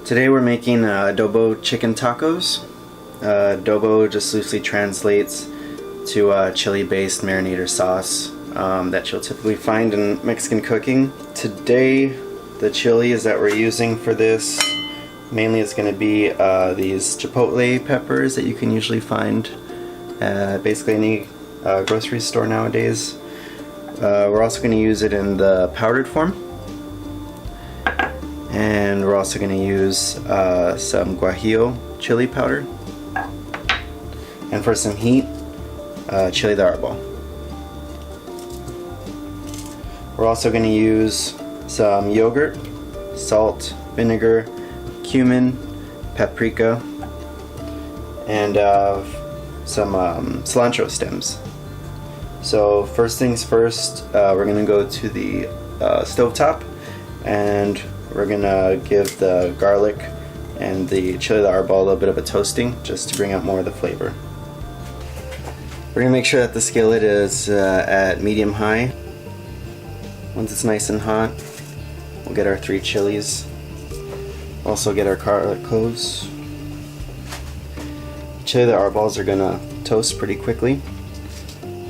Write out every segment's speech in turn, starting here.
Today we're making adobo chicken tacos. Adobo just loosely translates to chili-based marinated sauce that you'll typically find in Mexican cooking. Today, the chilies that we're using for this mainly is going to be these chipotle peppers that you can usually find at basically any grocery store nowadays. We're also going to use it in the powdered form. And we're also going to use some guajillo chili powder. And for some heat, chile de arbol. We're also going to use some yogurt, salt, vinegar, cumin, paprika, and some cilantro stems. So first things first, we're going to go to the stovetop, and we're going to give the garlic and the chile de arbol a little bit of a toasting just to bring out more of the flavor. We're going to make sure that the skillet is at medium-high. Once it's nice and hot, we'll get our 3 chilies. Also get our garlic cloves. Chile de arbols are going to toast pretty quickly,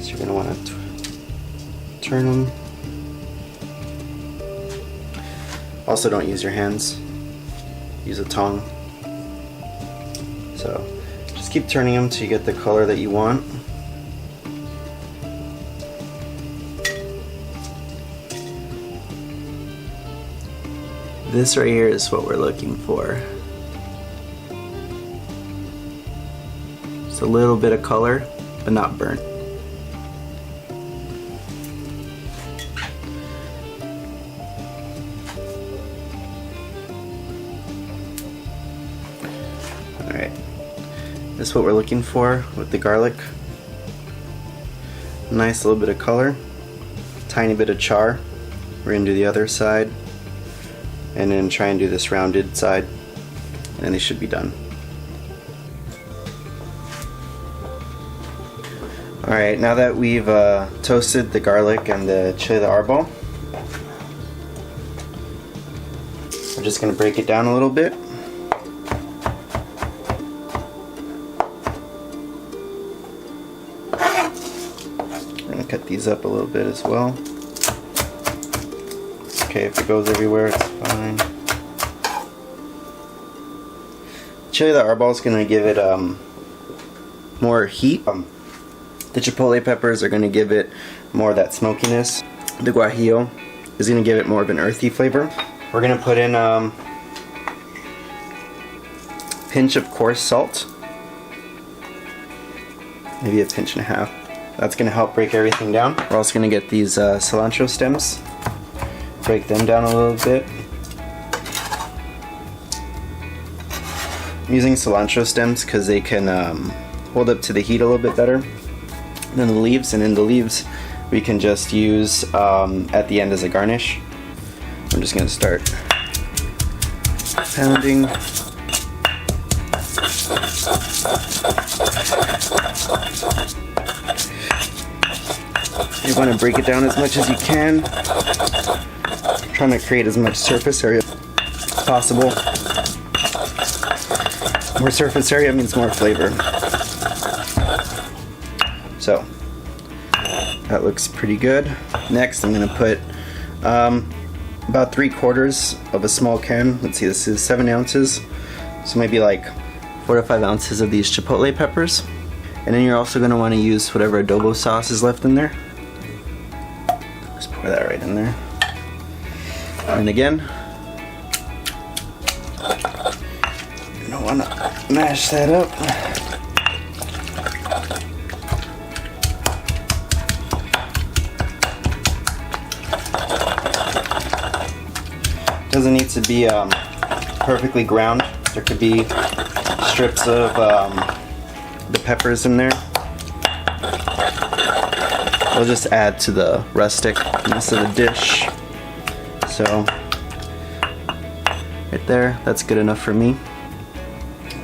so you're going to want to turn them. Also, don't use your hands, use a tongue. So just keep turning them till you get the color that you want. This right here is what we're looking for. Just a little bit of color, but not burnt. Alright, this is what we're looking for with the garlic. Nice little bit of color, tiny bit of char. We're going to do the other side, and then try and do this rounded side, and they should be done. Alright, now that we've toasted the garlic and the chile de arbol, we're just going to break it down a little bit. We're going to cut these up a little bit as well. Okay, if it goes everywhere, it's fine. Chile de arbol is going to give it more heat. The chipotle peppers are going to give it more of that smokiness. The guajillo is going to give it more of an earthy flavor. We're going to put in a pinch of coarse salt. Maybe a pinch and a half. That's going to help break everything down. We're also going to get these cilantro stems. Break them down a little bit. I'm using cilantro stems because they can hold up to the heat a little bit better than the leaves, and in the leaves we can just use at the end as a garnish. I'm just going to start pounding. You want to break it down as much as you can. Trying to create as much surface area as possible. More surface area means more flavor. So that looks pretty good. Next, I'm going to put about 3/4 of a small can. Let's see, this is 7 ounces, so maybe like 4 to 5 ounces of these chipotle peppers. And then you're also going to want to use whatever adobo sauce is left in there. Just pour that right in there. And again, you don't want to mash that up. Doesn't need to be perfectly ground. There could be strips of the peppers in there. We'll just add to the rusticness of the dish. So right there, that's good enough for me.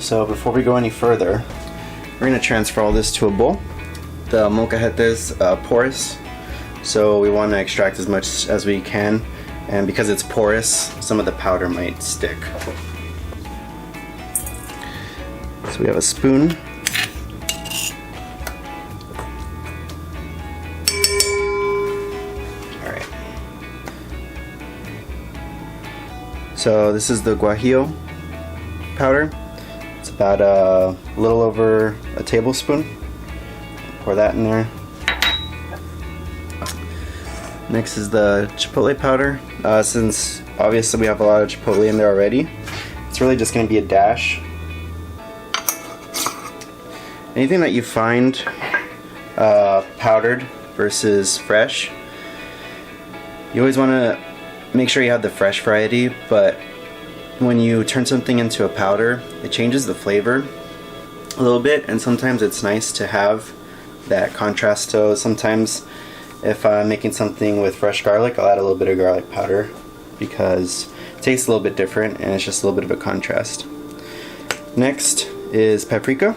So before we go any further, we're going to transfer all this to a bowl. The molcajete is porous, so we want to extract as much as we can, and because it's porous, some of the powder might stick. So we have a spoon. Alright. So this is the guajillo powder. It's about a little over a tablespoon. Pour that in there. Next is the chipotle powder. Since obviously we have a lot of chipotle in there already, it's really just going to be a dash. Anything that you find powdered versus fresh, you always want to make sure you have the fresh variety, but when you turn something into a powder, it changes the flavor a little bit, and sometimes it's nice to have that contrast. So sometimes if I'm making something with fresh garlic, I'll add a little bit of garlic powder because it tastes a little bit different and it's just a little bit of a contrast. Next is paprika.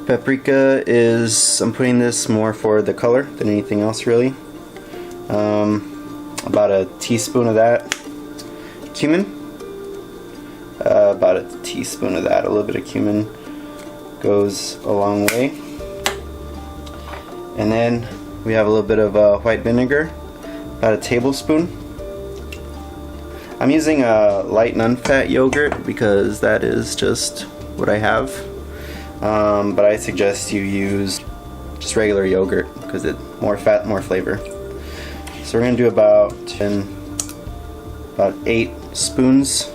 Paprika is, I'm putting this more for the color than anything else really. About a teaspoon of that. Cumin. About a teaspoon of that. A little bit of cumin goes a long way. And then we have a little bit of white vinegar, about a tablespoon. I'm using a light non-fat yogurt because that is just what I have. But I suggest you use just regular yogurt because it's more fat, more flavor. So we're going to do about 8 spoons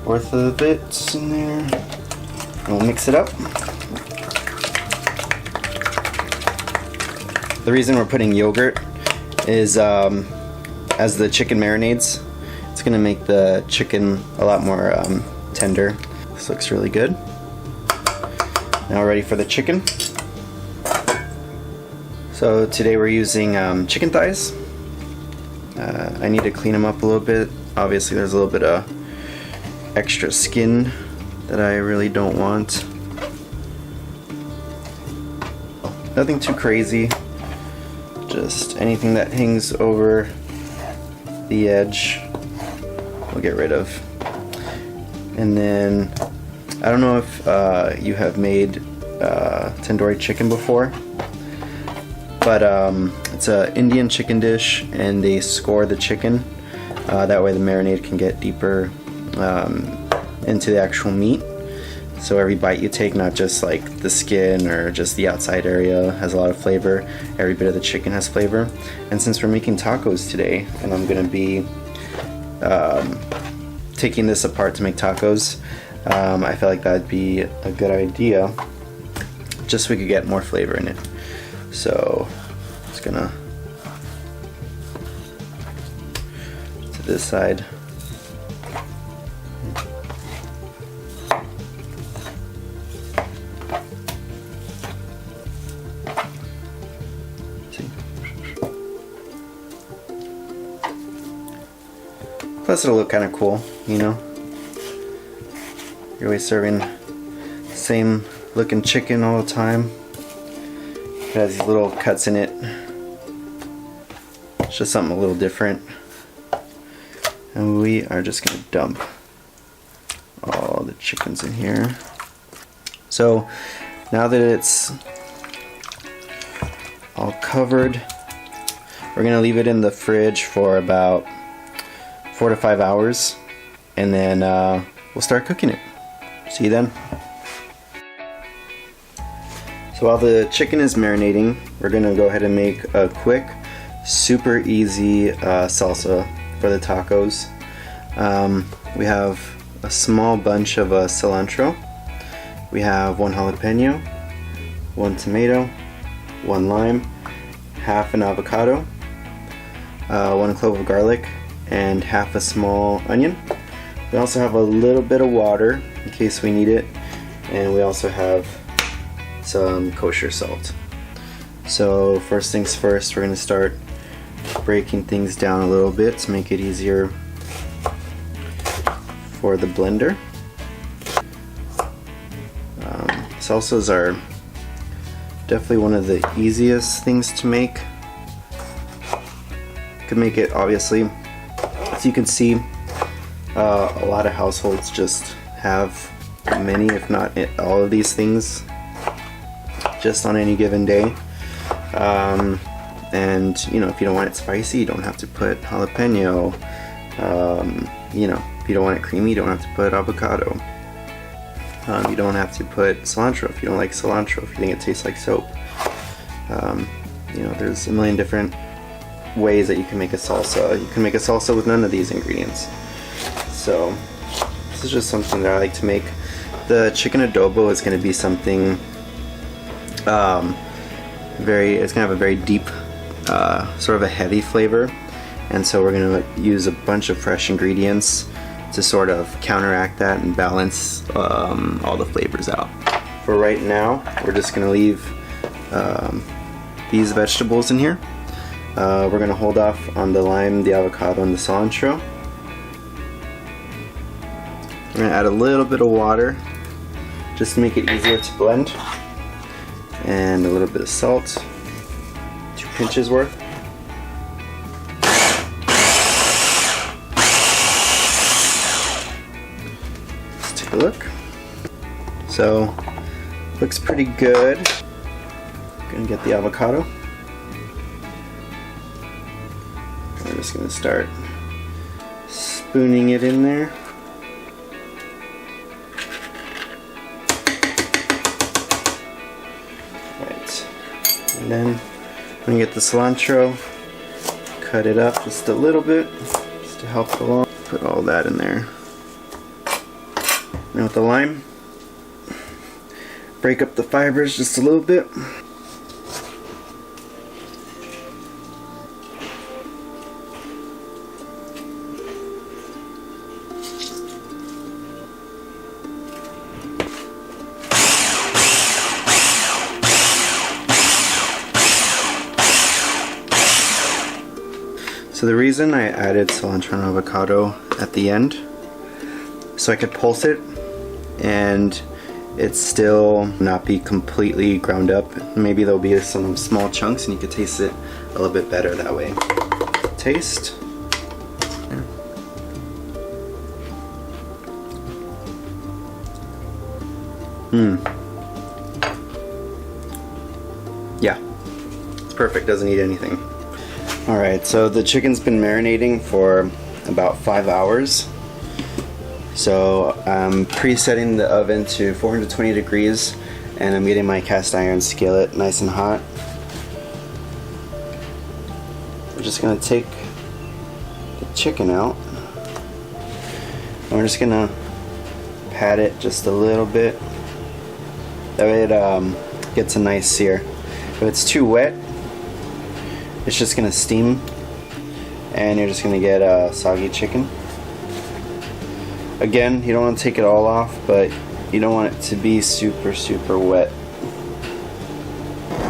worth of it in there. And we'll mix it up. The reason we're putting yogurt is as the chicken marinades, it's going to make the chicken a lot more tender. This looks really good. Now we're ready for the chicken. So today we're using chicken thighs. I need to clean them up a little bit. Obviously there's a little bit of extra skin that I really don't want. Nothing too crazy. Just anything that hangs over the edge we'll get rid of. And then I don't know if you have made tandoori chicken before, but it's an Indian chicken dish and they score the chicken. That way the marinade can get deeper into the actual meat. So every bite you take, not just like the skin or just the outside area, has a lot of flavor. Every bit of the chicken has flavor. And since we're making tacos today, and I'm gonna be taking this apart to make tacos, I feel like that'd be a good idea, just so we could get more flavor in it. So just gonna to this side. Plus it'll look kind of cool, you know. You're always serving the same looking chicken all the time. It has these little cuts in it. It's just something a little different. And we are just going to dump all the chickens in here. So now that it's all covered, we're going to leave it in the fridge for about 4 to 5 hours, and then we'll start cooking it. See you then. So while the chicken is marinating, we're gonna go ahead and make a quick, super easy salsa for the tacos. We have a small bunch of cilantro. We have 1 jalapeno, 1 tomato, 1 lime, half an avocado, 1 clove of garlic, and half a small onion. We also have a little bit of water in case we need it, and we also have some kosher salt. So first things first, we're going to start breaking things down a little bit to make it easier for the blender. Salsas are definitely one of the easiest things to make. You can make it, obviously, as you can see, a lot of households just have many, if not all of these things just on any given day. And you know, if you don't want it spicy, you don't have to put jalapeno. You know, if you don't want it creamy, you don't have to put avocado. You don't have to put cilantro if you don't like cilantro, if you think it tastes like soap. You know, there's a million different ways that you can make a salsa. You can make a salsa with none of these ingredients. So this is just something that I like to make. The chicken adobo is going to be something it's going to have a very deep, sort of a heavy flavor, and so we're going to use a bunch of fresh ingredients to sort of counteract that and balance all the flavors out. For right now, we're just going to leave these vegetables in here. We're going to hold off on the lime, the avocado, and the cilantro. We're going to add a little bit of water just to make it easier to blend, and a little bit of salt, 2 pinches worth. Let's take a look. So, looks pretty good. Gonna get the avocado. We're just gonna start spooning it in there. Right. And then I'm gonna get the cilantro, cut it up just a little bit, just to help along. Put all that in there. Now with the lime, break up the fibers just a little bit. So the reason I added cilantro and avocado at the end, so I could pulse it and it still not be completely ground up. Maybe there'll be some small chunks and you could taste it a little bit better that way. Taste. Yeah, it's perfect, doesn't need anything. Alright, so the chicken's been marinating for about 5 hours. So I'm presetting the oven to 420 degrees and I'm getting my cast iron skillet nice and hot. We're just going to take the chicken out and we're just going to pat it just a little bit. That way it gets a nice sear. If it's too wet, it's just going to steam and you're just going to get a soggy chicken. Again, you don't want to take it all off, but you don't want it to be super wet.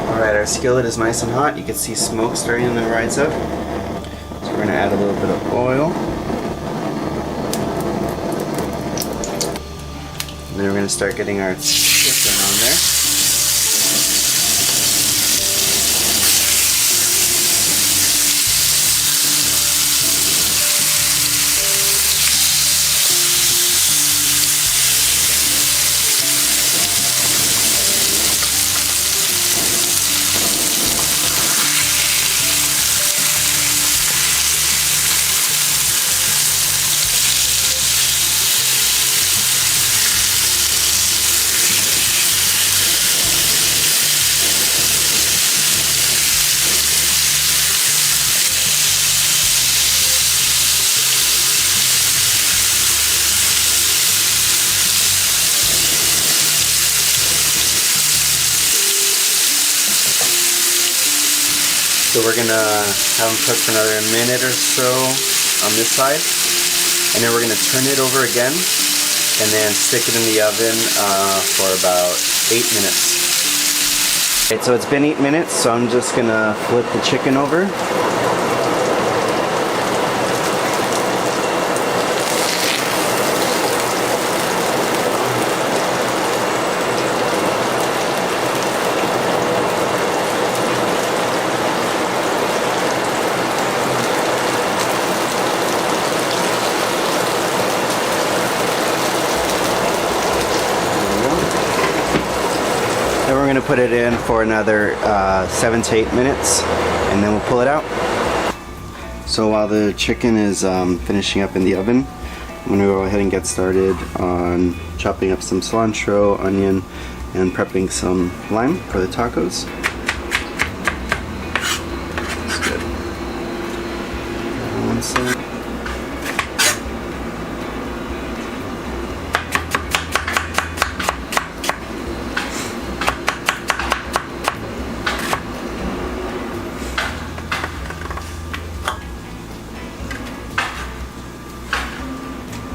Alright, our skillet is nice and hot. You can see smoke starting to rise up. So we're going to add a little bit of oil. And then we're going to start getting our chicken on there. So we're gonna have them cook for another minute or so on this side, and then we're gonna turn it over again, and then stick it in the oven for about 8 minutes. Okay, so it's been 8 minutes, so I'm just gonna flip the chicken over. Then we're gonna put it in for another 7 to 8 minutes, and then we'll pull it out. So while the chicken is finishing up in the oven, I'm gonna go ahead and get started on chopping up some cilantro, onion, and prepping some lime for the tacos. That's good. One sec.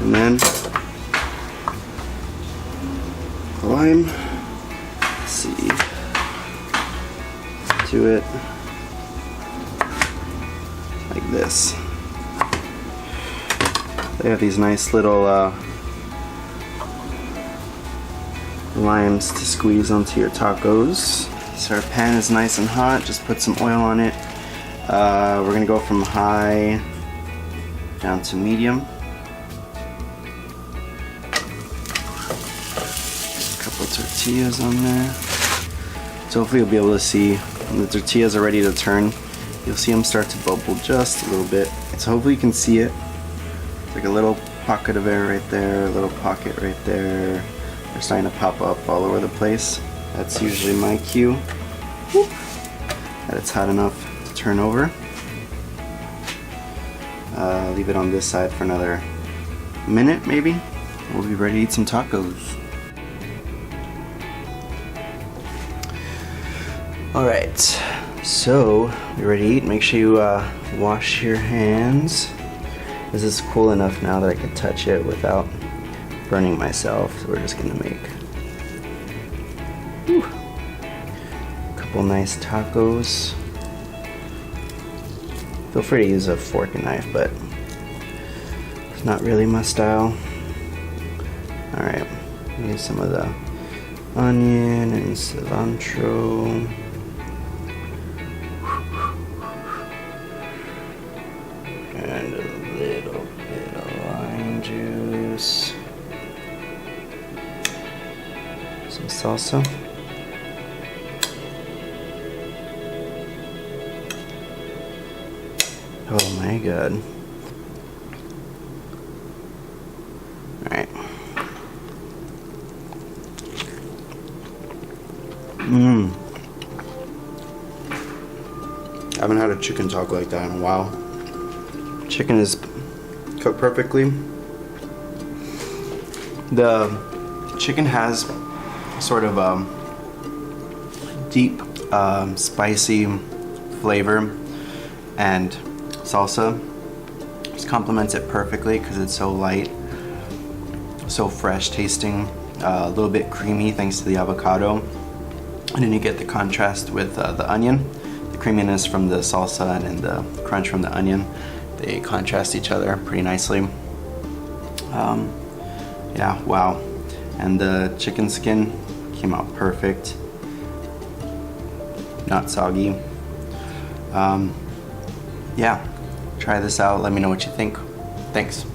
And then lime, let's see, do it like this. They have these nice little limes to squeeze onto your tacos. So our pan is nice and hot, just put some oil on it. We're gonna go from high down to medium. Tortillas on there. So hopefully you'll be able to see when the tortillas are ready to turn. You'll see them start to bubble just a little bit. So hopefully you can see it. It's like a little pocket of air right there, a little pocket right there. They're starting to pop up all over the place. That's usually my cue. Whoop. That it's hot enough to turn over. Leave it on this side for another minute maybe. We'll be ready to eat some tacos. Alright, so you're ready to eat. Make sure you wash your hands. This is cool enough now that I can touch it without burning myself. So we're just gonna make a couple nice tacos. Feel free to use a fork and knife, but it's not really my style. Alright, use some of the onion and cilantro. And a little bit of lime juice. Some salsa. Oh my god. Alright. I haven't had a chicken taco like that in a while. Chicken is cooked perfectly. The chicken has sort of a deep, spicy flavor, and salsa just complements it perfectly because it's so light, so fresh tasting, a little bit creamy thanks to the avocado, and then you get the contrast with the onion, the creaminess from the salsa and then the crunch from the onion. They contrast each other pretty nicely. Yeah, wow. And the chicken skin came out perfect. Not soggy. Yeah, try this out. Let me know what you think. Thanks.